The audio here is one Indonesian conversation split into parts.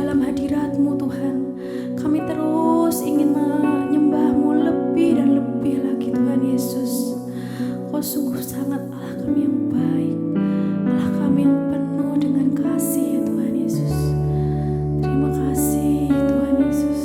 dalam hadirat-Mu Tuhan. Kami terus ingin menyembah-Mu lebih dan lebih lagi Tuhan Yesus. Kau sungguh sangat Allah kami yang baik, Allah kami yang penuh dengan kasih ya Tuhan Yesus. Terima kasih Tuhan Yesus.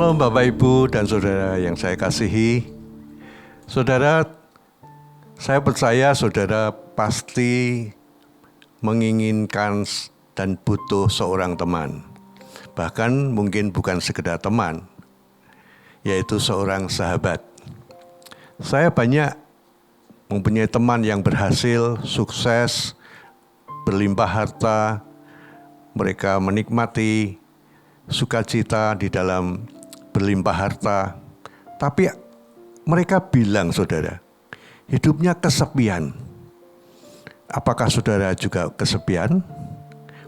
Shalom Bapak Ibu dan Saudara yang saya kasihi. Saudara, saya percaya saudara pasti menginginkan dan butuh seorang teman. Bahkan mungkin bukan sekedar teman, yaitu seorang sahabat. Saya banyak mempunyai teman yang berhasil, sukses, berlimpah harta. Mereka menikmati sukacita di dalam berlimpah harta, tapi mereka bilang, saudara, hidupnya kesepian. Apakah saudara juga kesepian?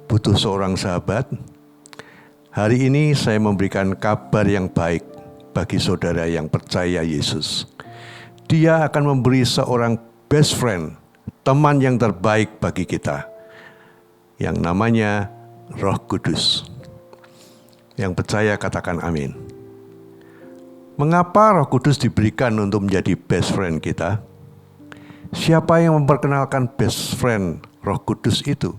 Butuh seorang sahabat? Hari ini saya memberikan kabar yang baik bagi saudara yang percaya Yesus. Dia akan memberi seorang best friend, teman yang terbaik bagi kita, yang namanya Roh Kudus. Yang percaya katakan amin. Mengapa Roh Kudus diberikan untuk menjadi best friend kita? Siapa yang memperkenalkan best friend Roh Kudus itu?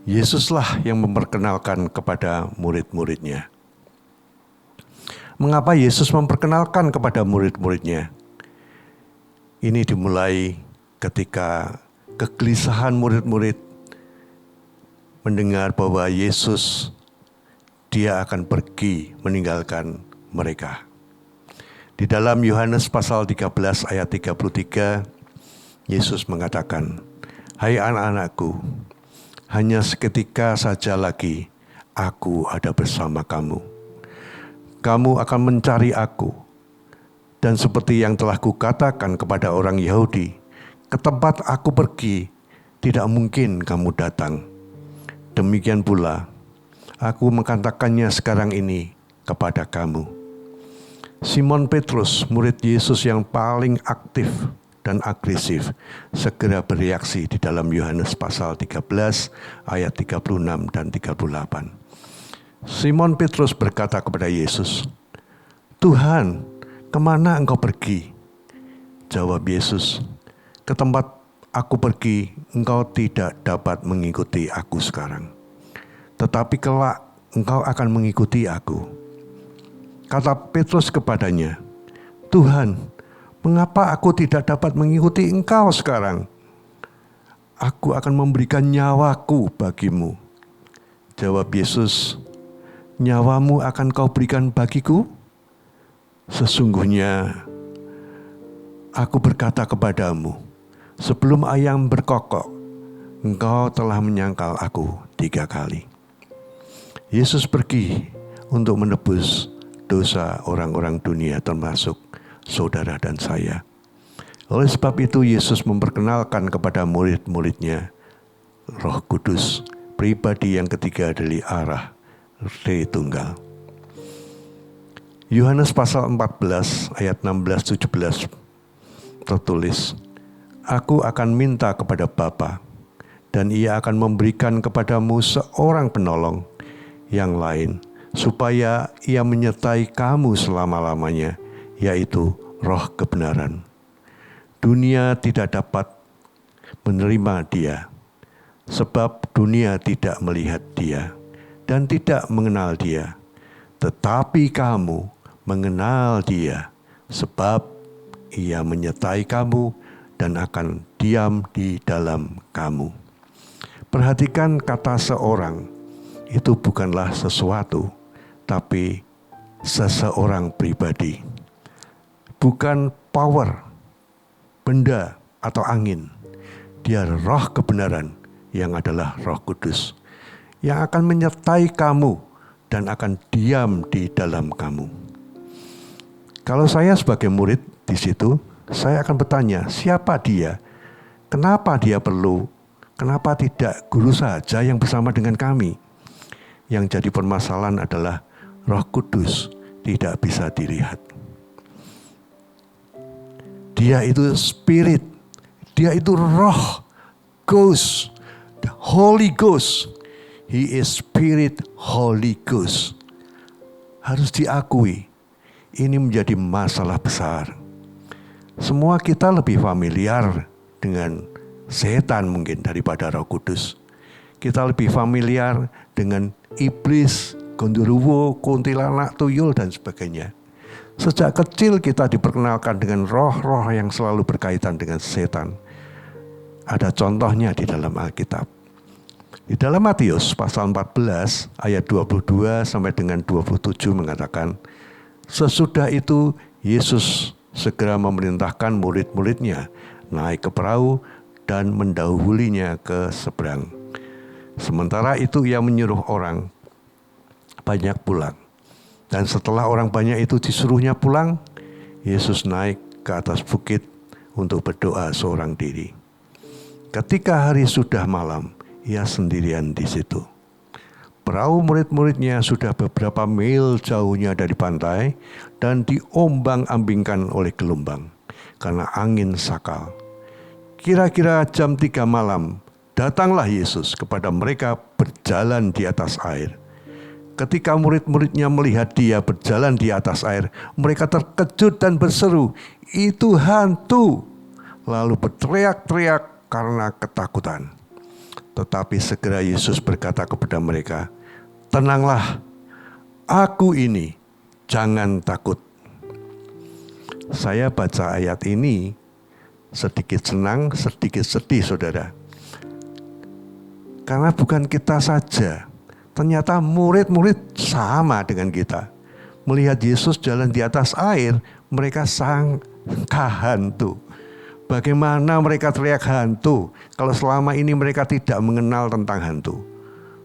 Yesuslah yang memperkenalkan kepada murid-muridnya. Mengapa Yesus memperkenalkan kepada murid-muridnya? Ini dimulai ketika kegelisahan murid-murid mendengar bahwa Yesus dia akan pergi meninggalkan mereka. Di dalam Yohanes pasal 13 ayat 33, Yesus mengatakan, "Hai anak-anakku, hanya seketika saja lagi aku ada bersama kamu. Kamu akan mencari aku, dan seperti yang telah kukatakan kepada orang Yahudi, ke tempat aku pergi, tidak mungkin kamu datang. Demikian pula, aku mengatakannya sekarang ini kepada kamu." Simon Petrus, murid Yesus yang paling aktif dan agresif, segera bereaksi di dalam Yohanes pasal 13 ayat 36 dan 38. Simon Petrus berkata kepada Yesus, "Tuhan, kemana engkau pergi?" Jawab Yesus, "Ke tempat aku pergi, engkau tidak dapat mengikuti aku sekarang. Tetapi kelak engkau akan mengikuti aku." Kata Petrus kepadanya, "Tuhan, mengapa aku tidak dapat mengikuti engkau sekarang? Aku akan memberikan nyawaku bagimu." Jawab Yesus, "Nyawamu akan kau berikan bagiku? Sesungguhnya aku berkata kepadamu, sebelum ayam berkokok, engkau telah menyangkal aku 3 kali." Yesus pergi untuk menebus dosa orang-orang dunia, termasuk saudara dan saya. Oleh sebab itu Yesus memperkenalkan kepada murid-muridnya Roh Kudus, pribadi yang ketiga dari arah Tritunggal. Yohanes pasal 14 ayat 16-17 tertulis, "Aku akan minta kepada Bapa, dan Ia akan memberikan kepadamu seorang penolong yang lain, supaya Ia menyertai kamu selama-lamanya, yaitu Roh kebenaran. Dunia tidak dapat menerima Dia, sebab dunia tidak melihat Dia dan tidak mengenal Dia. Tetapi kamu mengenal Dia, sebab Ia menyertai kamu dan akan diam di dalam kamu." Perhatikan kata seorang, itu bukanlah sesuatu, tapi seseorang pribadi. Bukan power, benda, atau angin. Dia Roh kebenaran yang adalah Roh Kudus, yang akan menyertai kamu dan akan diam di dalam kamu. Kalau saya sebagai murid di situ, saya akan bertanya, siapa dia? Kenapa dia perlu? Kenapa tidak guru saja yang bersama dengan kami? Yang jadi permasalahan adalah Roh Kudus tidak bisa dilihat. Dia itu spirit, dia itu roh, ghost, the Holy Ghost. He is spirit, Holy Ghost. Harus diakui, ini menjadi masalah besar. Semua kita lebih familiar dengan setan mungkin daripada Roh Kudus. Kita lebih familiar dengan iblis gondoruwo, kuntilanak, tuyul, dan sebagainya. Sejak kecil kita diperkenalkan dengan roh-roh yang selalu berkaitan dengan setan. Ada contohnya di dalam Alkitab. Di dalam Matius pasal 14 ayat 22 sampai dengan 27 mengatakan, sesudah itu Yesus segera memerintahkan murid-muridnya naik ke perahu dan mendahulunya ke seberang. Sementara itu ia menyuruh orang banyak pulang. Dan setelah orang banyak itu disuruhnya pulang, Yesus naik ke atas bukit untuk berdoa seorang diri. Ketika hari sudah malam, ia sendirian di situ. Perahu murid-muridnya sudah beberapa mil jauhnya dari pantai dan diombang-ambingkan oleh gelombang karena angin sakal. Kira-kira jam 3 malam, datanglah Yesus kepada mereka berjalan di atas air. Ketika murid-muridnya melihat dia berjalan di atas air, mereka terkejut dan berseru, "Itu hantu!" Lalu berteriak-teriak karena ketakutan. Tetapi segera Yesus berkata kepada mereka, "Tenanglah, aku ini, jangan takut." Saya baca ayat ini sedikit senang, sedikit sedih, saudara. Karena bukan kita saja, ternyata murid-murid sama dengan kita. Melihat Yesus jalan di atas air, mereka sangka hantu. Bagaimana mereka teriak hantu kalau selama ini mereka tidak mengenal tentang hantu?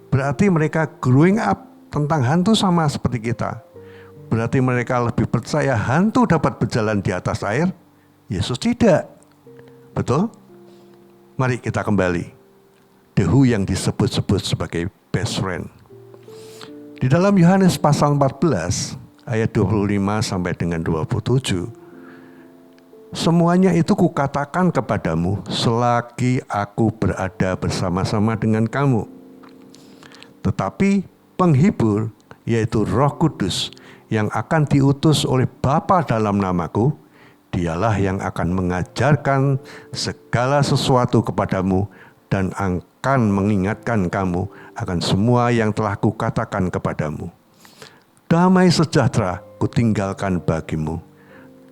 Berarti mereka growing up tentang hantu sama seperti kita. Berarti mereka lebih percaya hantu dapat berjalan di atas air, Yesus tidak. Betul? Mari kita kembali. The Who yang disebut-sebut sebagai best friend. Di dalam Yohanes pasal 14 ayat 25 sampai dengan 27, semuanya itu kukatakan kepadamu selagi aku berada bersama-sama dengan kamu. Tetapi penghibur, yaitu Roh Kudus yang akan diutus oleh Bapa dalam namaku, dialah yang akan mengajarkan segala sesuatu kepadamu dan akan mengingatkan kamu akan semua yang telah kukatakan kepadamu. Damai sejahtera kutinggalkan bagimu.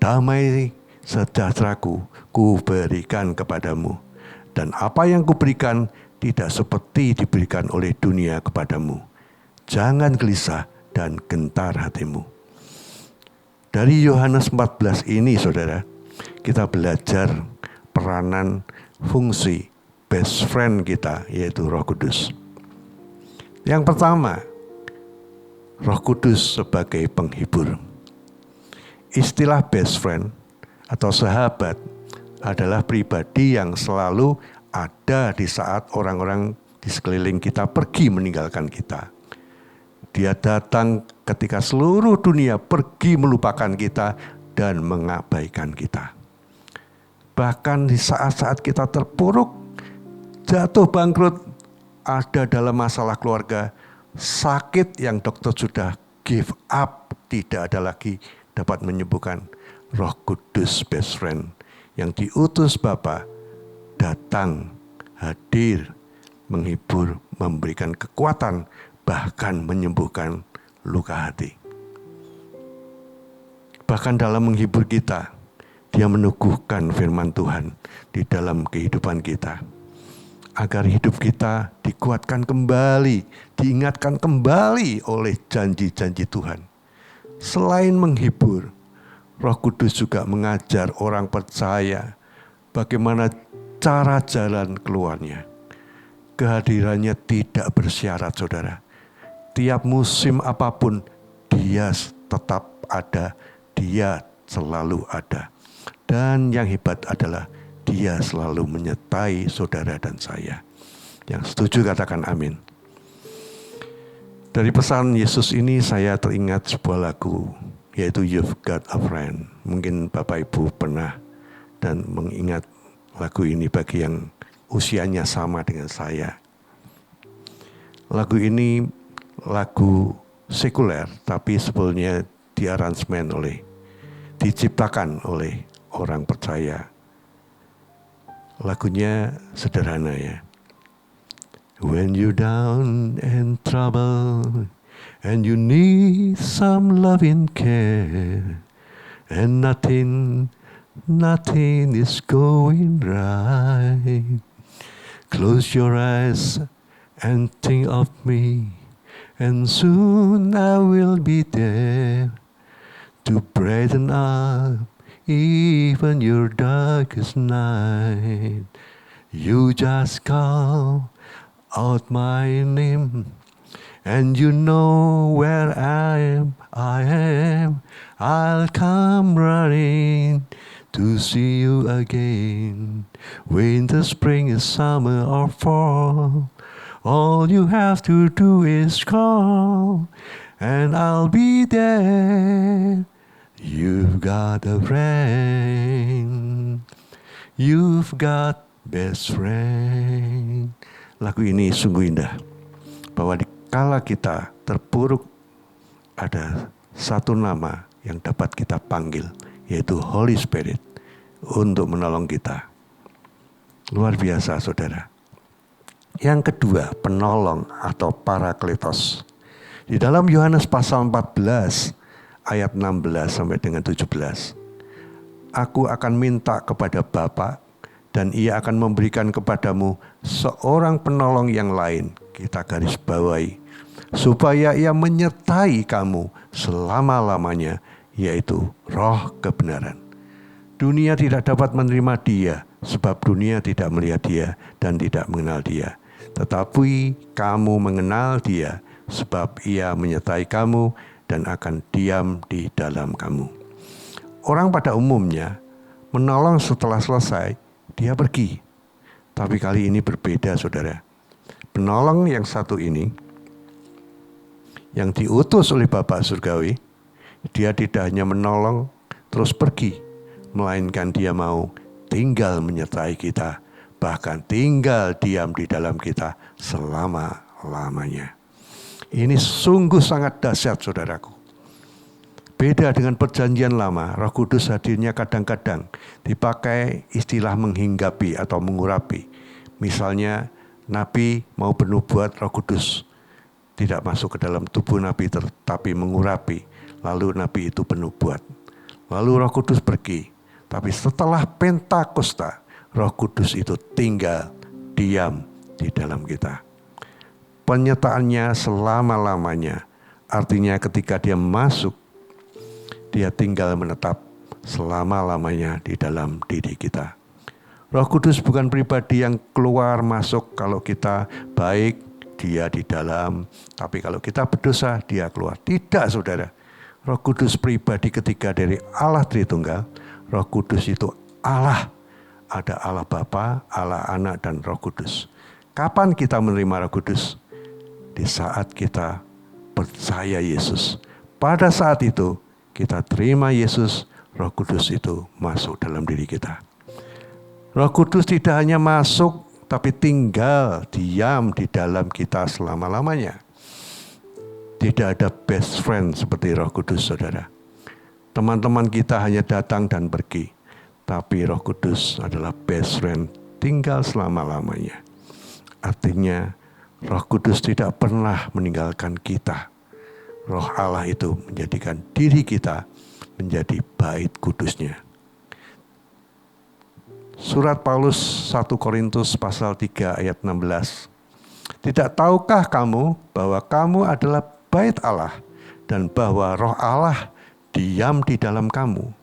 Damai sejahteraku kuberikan kepadamu. Dan apa yang kuberikan tidak seperti diberikan oleh dunia kepadamu. Jangan gelisah dan gentar hatimu. Dari Yohanes 14 ini, saudara, kita belajar peranan fungsi best friend kita, yaitu Roh Kudus. Yang pertama, Roh Kudus sebagai penghibur. Istilah best friend atau sahabat adalah pribadi yang selalu ada di saat orang-orang di sekeliling kita pergi meninggalkan kita. Dia datang ketika seluruh dunia pergi melupakan kita dan mengabaikan kita. Bahkan di saat-saat kita terpuruk, jatuh bangkrut, ada dalam masalah keluarga, sakit yang dokter sudah give up, tidak ada lagi dapat menyembuhkan. Roh Kudus best friend yang diutus Bapa datang, hadir, menghibur, memberikan kekuatan, bahkan menyembuhkan luka hati. Bahkan dalam menghibur kita, dia meneguhkan firman Tuhan di dalam kehidupan kita. Agar hidup kita dikuatkan kembali, diingatkan kembali oleh janji-janji Tuhan. Selain menghibur, Roh Kudus juga mengajar orang percaya bagaimana cara jalan keluarnya. Kehadirannya tidak bersyarat, saudara. Tiap musim apapun, dia tetap ada, dia selalu ada. Dan yang hebat adalah dia selalu menyertai saudara dan saya. Yang setuju katakan amin. Dari pesan Yesus ini saya teringat sebuah lagu, yaitu You've Got a Friend. Mungkin Bapak Ibu pernah dan mengingat lagu ini bagi yang usianya sama dengan saya. Lagu ini lagu sekuler, tapi sebetulnya diciptakan oleh orang percaya. Lagunya sederhana ya. When you're down and trouble, and you need some loving care, and nothing is going right. Close your eyes and think of me, and soon I will be there to brighten up even your darkest night. You just call out my name, and you know where I am. I'll come running to see you again. Winter, spring, summer, or fall, all you have to do is call, and I'll be there. You've got a friend, you've got best friend. Lagu ini sungguh indah, bahwa dikala kita terpuruk ada satu nama yang dapat kita panggil, yaitu Holy Spirit, untuk menolong kita. Luar biasa, saudara. Yang kedua, penolong atau parakletos. Di dalam Yohanes pasal 14 ayat 16 sampai dengan 17. Aku akan minta kepada Bapa, dan ia akan memberikan kepadamu seorang penolong yang lain, kita garis bawahi, supaya ia menyertai kamu selama-lamanya, yaitu Roh kebenaran. Dunia tidak dapat menerima dia, sebab dunia tidak melihat dia dan tidak mengenal dia. Tetapi kamu mengenal dia, sebab ia menyertai kamu dan akan diam di dalam kamu. Orang pada umumnya menolong setelah selesai, dia pergi. Tapi kali ini berbeda, saudara. Penolong yang satu ini, yang diutus oleh Bapa Surgawi, dia tidak hanya menolong terus pergi, melainkan dia mau tinggal menyertai kita, bahkan tinggal diam di dalam kita selama-lamanya. Ini sungguh sangat dahsyat, saudaraku. Beda dengan perjanjian lama, Roh Kudus hadirnya kadang-kadang dipakai istilah menghinggapi atau mengurapi. Misalnya, Nabi mau bernubuat, Roh Kudus tidak masuk ke dalam tubuh Nabi, tetapi mengurapi. Lalu Nabi itu bernubuat. Lalu Roh Kudus pergi. Tapi setelah Pentakosta, Roh Kudus itu tinggal, diam di dalam kita. Penyertaannya selama-lamanya. Artinya ketika dia masuk, dia tinggal menetap selama-lamanya di dalam diri kita. Roh Kudus bukan pribadi yang keluar masuk. Kalau kita baik, dia di dalam. Tapi kalau kita berdosa, dia keluar. Tidak, saudara. Roh Kudus pribadi ketiga dari Allah Tritunggal. Roh Kudus itu Allah. Ada Allah Bapa, Allah Anak, dan Roh Kudus. Kapan kita menerima Roh Kudus? Di saat kita percaya Yesus. Pada saat itu, kita terima Yesus, Roh Kudus itu masuk dalam diri kita. Roh Kudus tidak hanya masuk, tapi tinggal, diam di dalam kita selama-lamanya. Tidak ada best friend seperti Roh Kudus, saudara. Teman-teman kita hanya datang dan pergi. Tapi Roh Kudus adalah best friend, tinggal selama-lamanya. Artinya, Roh Kudus tidak pernah meninggalkan kita. Roh Allah itu menjadikan diri kita menjadi bait kudusnya. Surat Paulus 1 Korintus pasal 3 ayat 16. Tidak tahukah kamu bahwa kamu adalah bait Allah dan bahwa Roh Allah diam di dalam kamu?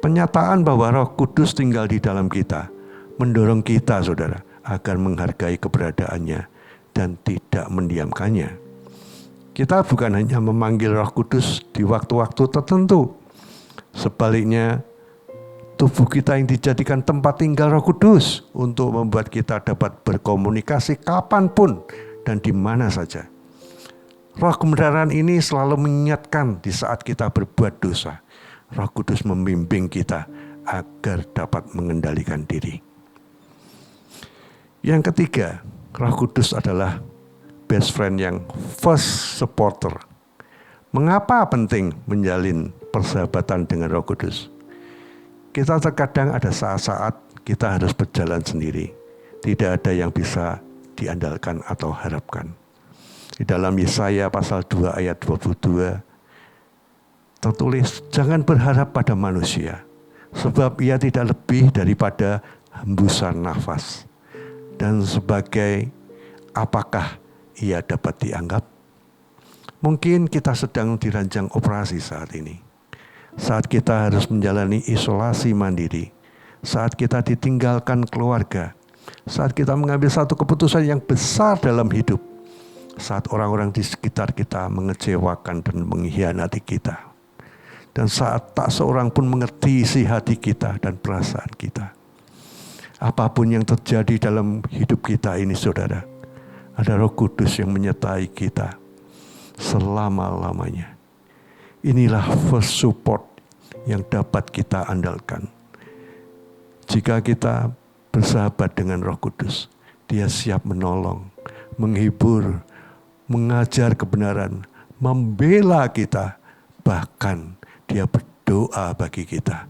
Penyataan bahwa Roh Kudus tinggal di dalam kita mendorong kita, saudara, agar menghargai keberadaannya dan tidak mendiamkannya. Kita bukan hanya memanggil Roh Kudus di waktu-waktu tertentu. Sebaliknya, tubuh kita yang dijadikan tempat tinggal Roh Kudus untuk membuat kita dapat berkomunikasi kapanpun dan di mana saja. Roh kebenaran ini selalu mengingatkan di saat kita berbuat dosa. Roh Kudus membimbing kita agar dapat mengendalikan diri. Yang ketiga, Roh Kudus adalah best friend yang first supporter. Mengapa penting menjalin persahabatan dengan Roh Kudus? Kita terkadang ada saat-saat kita harus berjalan sendiri. Tidak ada yang bisa diandalkan atau harapkan. Di dalam Yesaya pasal 2 ayat 22 tertulis, jangan berharap pada manusia, sebab ia tidak lebih daripada hembusan nafas. Dan sebagai apakah ia dapat dianggap? Mungkin kita sedang diranjang operasi saat ini. Saat kita harus menjalani isolasi mandiri. Saat kita ditinggalkan keluarga. Saat kita mengambil satu keputusan yang besar dalam hidup. Saat orang-orang di sekitar kita mengecewakan dan mengkhianati kita. Dan saat tak seorang pun mengerti isi hati kita dan perasaan kita. Apapun yang terjadi dalam hidup kita ini, saudara, ada Roh Kudus yang menyertai kita selama-lamanya. Inilah first support yang dapat kita andalkan. Jika kita bersahabat dengan Roh Kudus, Dia siap menolong, menghibur, mengajar kebenaran, membela kita, bahkan Dia berdoa bagi kita.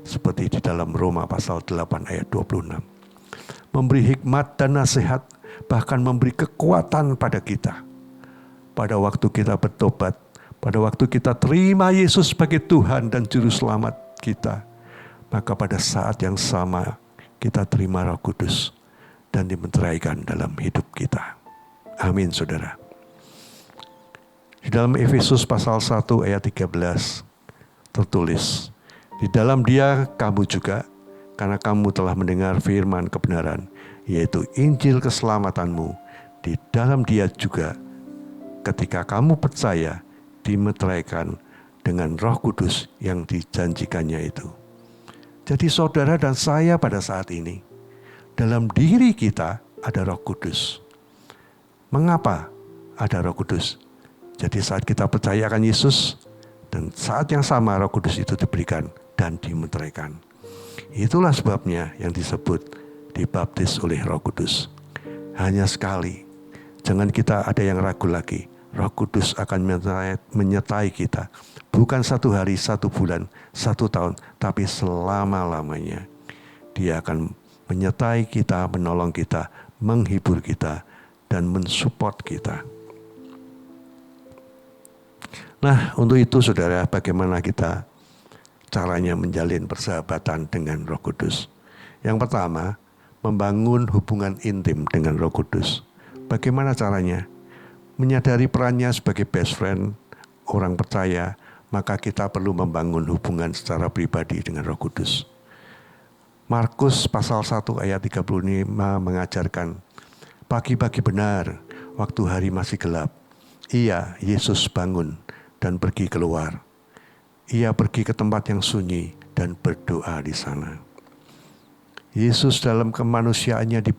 Seperti di dalam Roma pasal 8 ayat 26. Memberi hikmat dan nasihat, bahkan memberi kekuatan pada kita. Pada waktu kita bertobat, pada waktu kita terima Yesus sebagai Tuhan dan Juru Selamat kita, maka pada saat yang sama kita terima Roh Kudus dan dimeteraikan dalam hidup kita. Amin, saudara. Di dalam Efesus pasal 1 ayat 13 tertulis, di dalam Dia kamu juga, karena kamu telah mendengar firman kebenaran, yaitu Injil keselamatanmu, di dalam Dia juga, ketika kamu percaya, dimeteraikan dengan Roh Kudus yang dijanjikannya itu. Jadi saudara dan saya pada saat ini, dalam diri kita ada Roh Kudus. Mengapa ada Roh Kudus? Jadi saat kita percaya akan Yesus, dan saat yang sama Roh Kudus itu diberikan dan dimeteraikan. Itulah sebabnya yang disebut dibaptis oleh Roh Kudus. Hanya sekali, jangan kita ada yang ragu lagi. Roh Kudus akan menyertai kita. Bukan 1 hari, 1 bulan, 1 tahun, tapi selama-lamanya. Dia akan menyertai kita, menolong kita, menghibur kita, dan mensupport kita. Nah, untuk itu saudara, bagaimana kita caranya menjalin persahabatan dengan Roh Kudus? Yang pertama, membangun hubungan intim dengan Roh Kudus. Bagaimana caranya? Menyadari perannya sebagai best friend, orang percaya, maka kita perlu membangun hubungan secara pribadi dengan Roh Kudus. Markus pasal 1 ayat 35 mengajarkan, pagi-pagi benar, waktu hari masih gelap, ia, Yesus bangun dan pergi keluar. Ia pergi ke tempat yang sunyi dan berdoa di sana. Yesus dalam kemanusiaannya di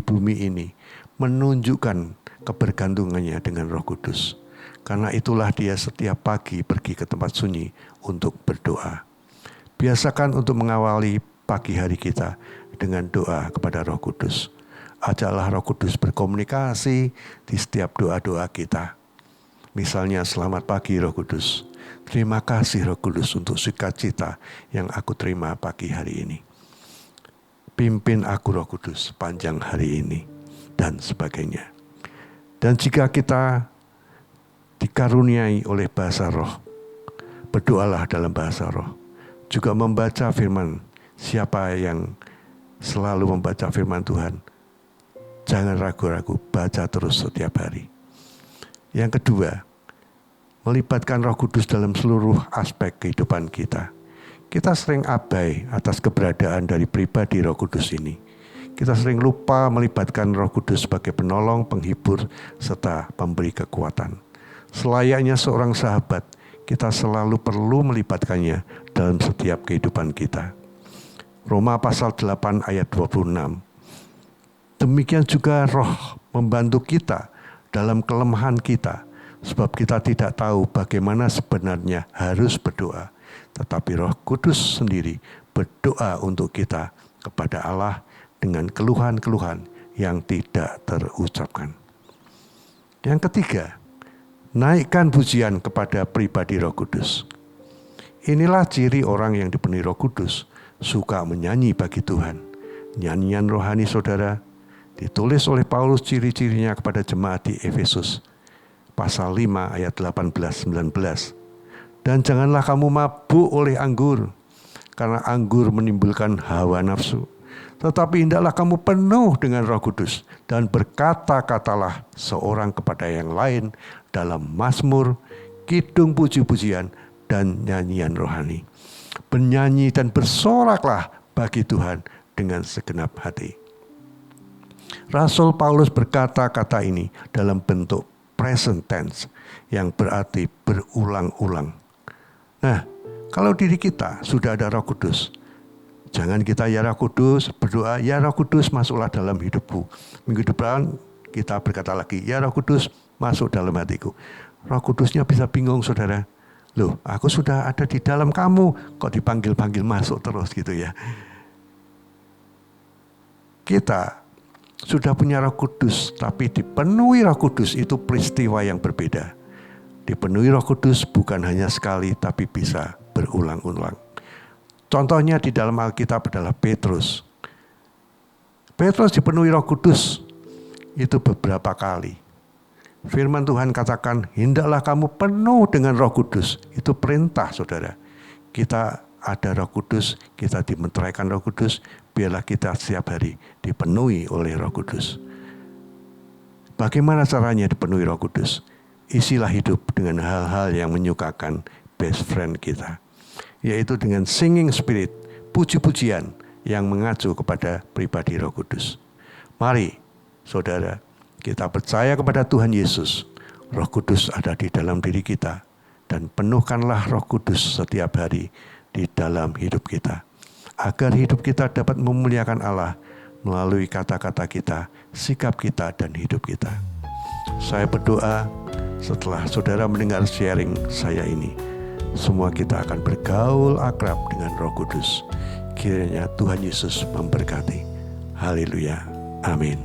bumi ini menunjukkan kebergantungannya dengan Roh Kudus. Karena itulah Dia setiap pagi pergi ke tempat sunyi untuk berdoa. Biasakan untuk mengawali pagi hari kita dengan doa kepada Roh Kudus. Ajaklah Roh Kudus berkomunikasi di setiap doa-doa kita. Misalnya, selamat pagi Roh Kudus. Terima kasih Roh Kudus untuk sukacita yang aku terima pagi hari ini. Pimpin aku Roh Kudus sepanjang hari ini, dan sebagainya. Dan jika kita dikaruniai oleh bahasa roh, berdoalah dalam bahasa roh. Juga membaca firman. Siapa yang selalu membaca firman Tuhan, jangan ragu-ragu, baca terus setiap hari. Yang kedua, melibatkan Roh Kudus dalam seluruh aspek kehidupan kita. Kita sering abai atas keberadaan dari pribadi Roh Kudus ini. Kita sering lupa melibatkan Roh Kudus sebagai penolong, penghibur, serta pemberi kekuatan. Selayaknya seorang sahabat, kita selalu perlu melibatkannya dalam setiap kehidupan kita. Roma pasal 8 ayat 26. Demikian juga Roh membantu kita dalam kelemahan kita, sebab kita tidak tahu bagaimana sebenarnya harus berdoa. Tetapi Roh Kudus sendiri berdoa untuk kita kepada Allah dengan keluhan-keluhan yang tidak terucapkan. Yang ketiga, naikkan pujian kepada pribadi Roh Kudus. Inilah ciri orang yang dipenuhi Roh Kudus, suka menyanyi bagi Tuhan. Nyanyian rohani saudara ditulis oleh Paulus ciri-cirinya kepada jemaat di Efesus pasal 5 ayat 18-19. Dan janganlah kamu mabuk oleh anggur, karena anggur menimbulkan hawa nafsu. Tetapi hendaklah kamu penuh dengan Roh Kudus dan berkata-katalah seorang kepada yang lain dalam mazmur, kidung puji-pujian, dan nyanyian rohani. Bernyanyi dan bersoraklah bagi Tuhan dengan segenap hati. Rasul Paulus berkata-kata ini dalam bentuk present tense yang berarti berulang-ulang. Nah, kalau diri kita sudah ada Roh Kudus, jangan kita ya Roh Kudus, berdoa ya Roh Kudus masuklah dalam hidupku. Minggu depan kita berkata lagi, ya Roh Kudus masuk dalam hatiku. Roh Kudusnya bisa bingung saudara. Loh, aku sudah ada di dalam kamu, kok dipanggil-panggil masuk terus gitu ya. Kita sudah punya Roh Kudus, tapi dipenuhi Roh Kudus itu peristiwa yang berbeda. Dipenuhi Roh Kudus bukan hanya sekali, tapi bisa berulang-ulang. Contohnya di dalam Alkitab adalah Petrus. Petrus dipenuhi Roh Kudus itu beberapa kali. Firman Tuhan katakan, hendaklah kamu penuh dengan Roh Kudus. Itu perintah saudara. Kita ada Roh Kudus, kita dimeteraikan Roh Kudus, biarlah kita setiap hari dipenuhi oleh Roh Kudus. Bagaimana caranya dipenuhi Roh Kudus? Isilah hidup dengan hal-hal yang menyukakan best friend kita, yaitu dengan singing spirit, puji-pujian yang mengacu kepada pribadi Roh Kudus. Mari saudara, kita percaya kepada Tuhan Yesus. Roh Kudus ada di dalam diri kita, dan penuhkanlah Roh Kudus setiap hari di dalam hidup kita, agar hidup kita dapat memuliakan Allah melalui kata-kata kita, sikap kita, dan hidup kita. Saya berdoa setelah saudara mendengar sharing saya ini, semua kita akan bergaul akrab dengan Roh Kudus. Kiranya Tuhan Yesus memberkati. Haleluya. Amin.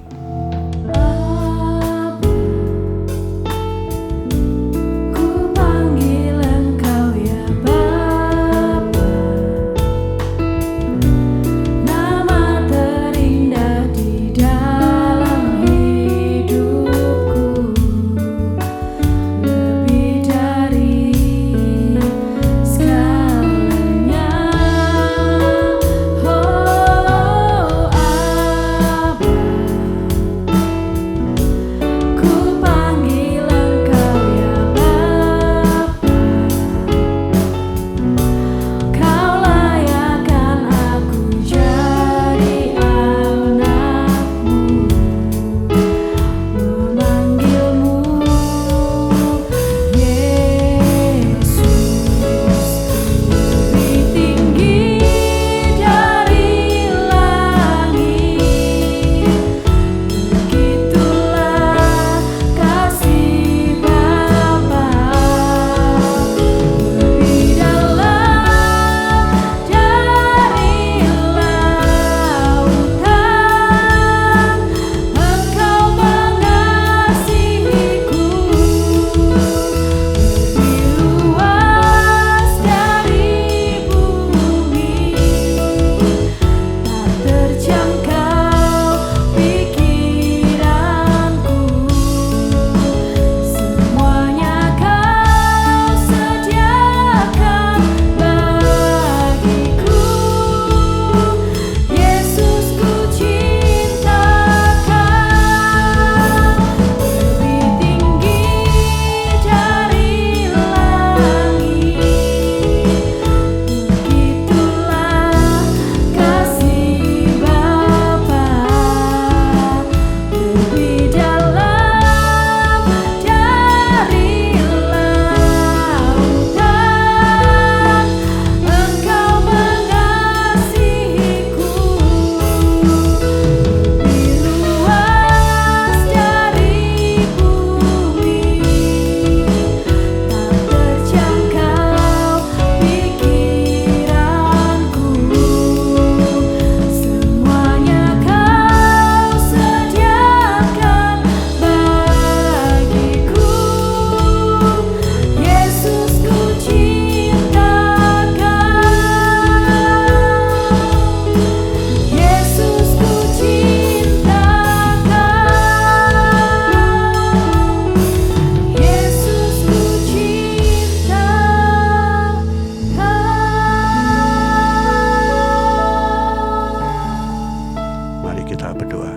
Mari kita berdoa.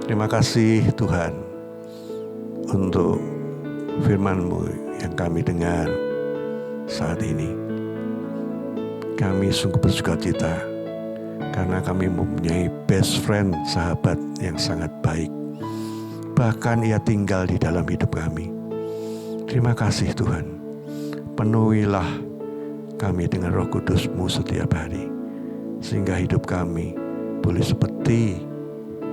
Terima kasih Tuhan untuk firman-Mu yang kami dengar saat ini. Kami sungguh bersukacita karena kami mempunyai best friend, sahabat yang sangat baik. Bahkan ia tinggal di dalam hidup kami. Terima kasih Tuhan. Penuhilah kami dengan Roh Kudus-Mu setiap hari, sehingga hidup kami boleh seperti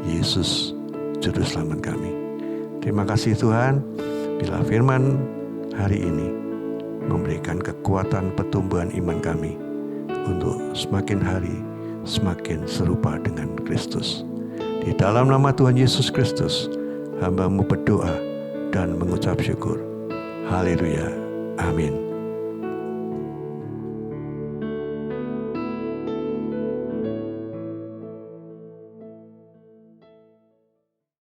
Yesus, Juru Selamat kami. Terima kasih Tuhan, bila firman hari ini memberikan kekuatan pertumbuhan iman kami untuk semakin hari semakin serupa dengan Kristus. Di dalam nama Tuhan Yesus Kristus, hamba-Mu berdoa dan mengucap syukur. Haleluya. Amin.